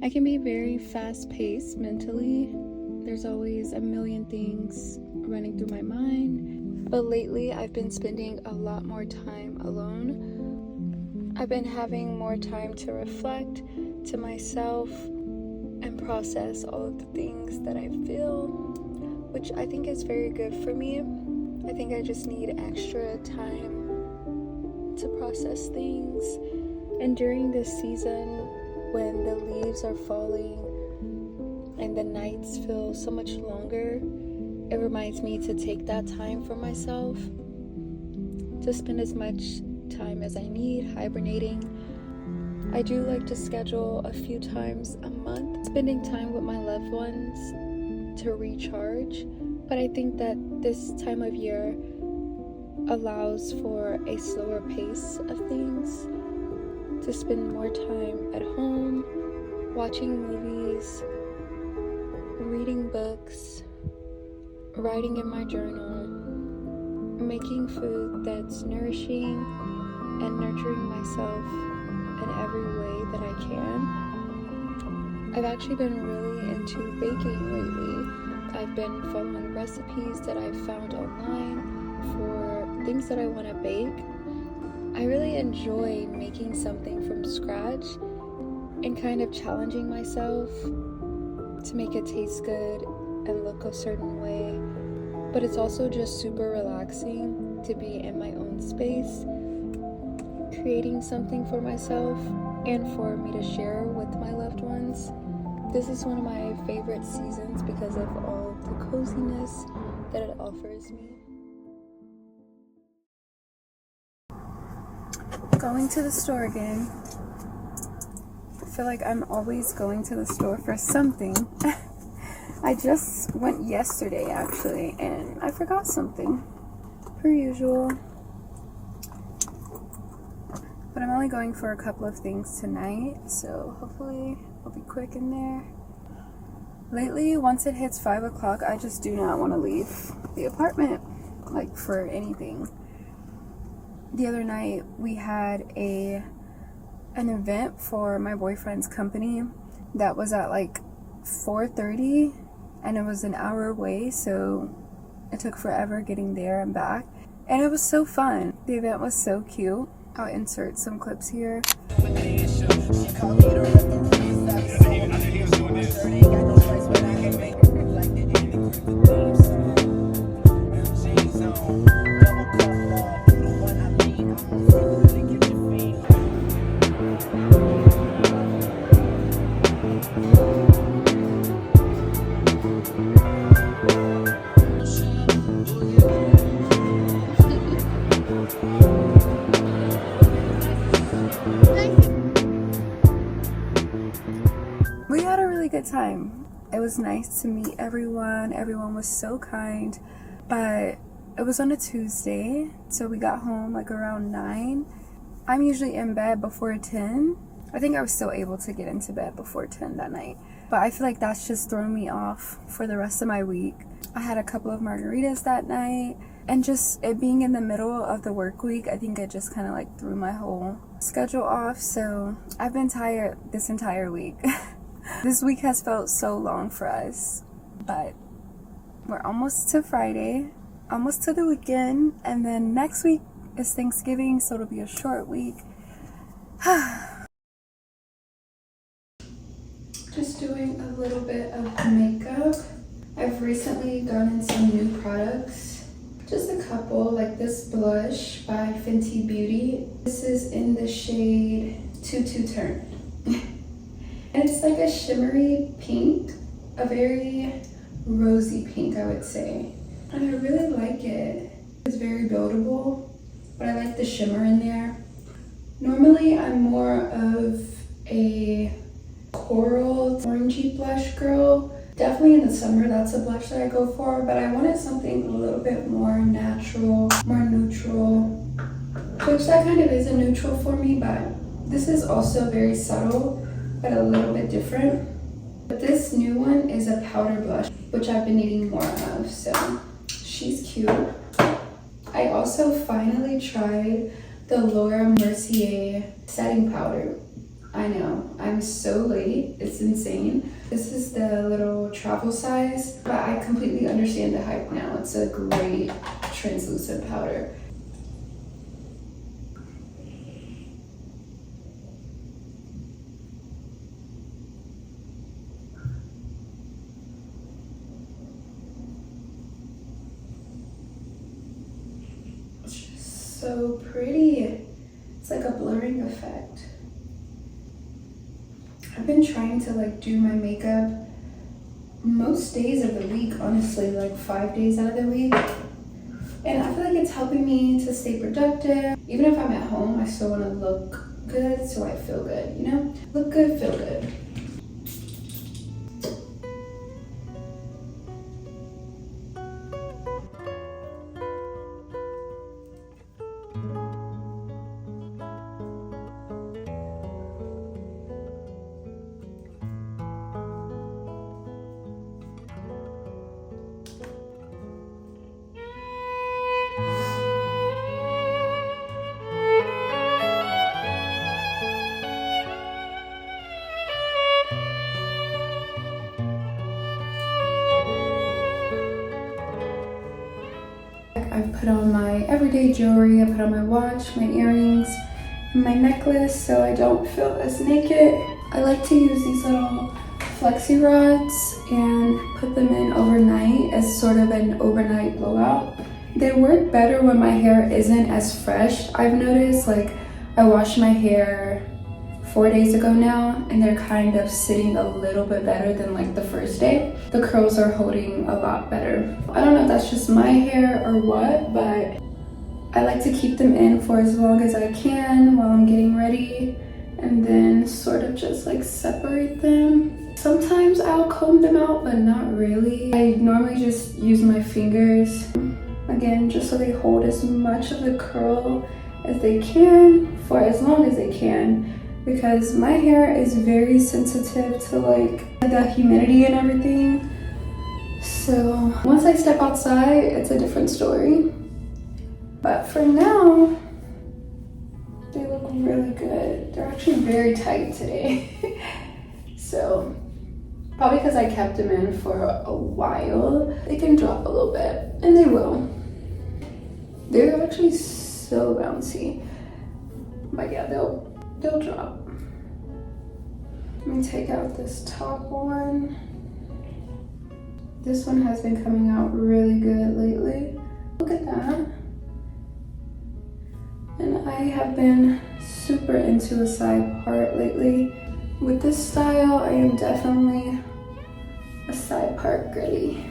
I can be very fast-paced mentally. There's always a million things running through my mind. But lately, I've been spending a lot more time alone. I've been having more time to reflect to myself and process all of the things that I feel, which I think is very good for me. I think I just need extra time to process things. And during this season, when the leaves are falling and the nights feel so much longer, it reminds me to take that time for myself, to spend as much time as I need hibernating. I do like to schedule a few times a month, spending time with my loved ones to recharge. But I think that this time of year allows for a slower pace of things, to spend more time at home, watching movies, reading books, writing in my journal, making food that's nourishing and nurturing myself in every way that I can. I've actually been really into baking lately. I've been following recipes that I've found online for things that I want to bake. I really enjoy making something from scratch and kind of challenging myself to make it taste good and look a certain way. But it's also just super relaxing to be in my own space, creating something for myself and for me to share with my loved ones. This is one of my favorite seasons because of all the coziness that it offers me. Going to the store again. I feel like I'm always going to the store for something. I just went yesterday actually, and I forgot something, per usual. But I'm only going for a couple of things tonight, so hopefully I'll be quick in there. Lately, once it hits 5 o'clock, I just do not want to leave the apartment, like, for anything. The other night, we had an event for my boyfriend's company that was at like 4:30, and it was an hour away, so it took forever getting there and back. And it was so fun. The event was so cute. I'll insert some clips here. We had a really good time. It was nice to meet everyone. Everyone was so kind. But it was on a Tuesday, so we got home like around 9. I'm usually in bed before 10. I think I was still able to get into bed before 10 that night. But I feel like that's just thrown me off for the rest of my week. I had a couple of margaritas that night. And just it being in the middle of the work week, I think it just kind of like threw my whole schedule off. So I've been tired this entire week. This week has felt so long for us, but we're almost to Friday, almost to the weekend, and then next week is Thanksgiving, so it'll be a short week. Just doing a little bit of makeup. I've recently gotten some new products, just a couple, like this blush by Fenty Beauty. This is in the shade Tutu Turn. And it's like a shimmery pink, a very rosy pink, I would say. And I really like it. It's very buildable, but I like the shimmer in there. Normally, I'm more of a coral orangey blush girl. Definitely in the summer, that's a blush that I go for, but I wanted something a little bit more natural, more neutral, which that kind of is a neutral for me, but this is also very subtle, but a little bit different. But this new one is a powder blush, which I've been needing more of, so she's cute. I also finally tried the Laura Mercier setting powder. I know, I'm so late, it's insane. This is the little travel size, but I completely understand the hype now. It's a great translucent powder. It's just so pretty. It's like a blurring effect. I've been trying to like do my makeup most days of the week, honestly, like 5 days out of the week. And I feel like it's helping me to stay productive. Even if I'm at home, I still want to look good, so I feel good, you know? Look good, feel good. I've put on my everyday jewelry, I put on my watch, my earrings, and my necklace so I don't feel as naked. I like to use these little flexi rods and put them in overnight as sort of an overnight blowout. They work better when my hair isn't as fresh. I've noticed, like, I washed my hair 4 days ago now, and they're kind of sitting a little bit better than like the first day. The curls are holding a lot better. I don't know if that's just my hair or what, but I like to keep them in for as long as I can while I'm getting ready, and then sort of just like separate them. Sometimes I'll comb them out, but not really. I normally just use my fingers, again, just so they hold as much of the curl as they can for as long as they can, because my hair is very sensitive to like the humidity and everything. So once I step outside, it's a different story. But for now, they look really good. They're actually very tight today. So probably because I kept them in for a while, they can drop a little bit, and they will. They're actually so bouncy. But yeah, they'll drop. Let me take out this top one. This one has been coming out really good lately. Look at that. And I have been super into a side part lately. With this style, I am definitely a side part girly.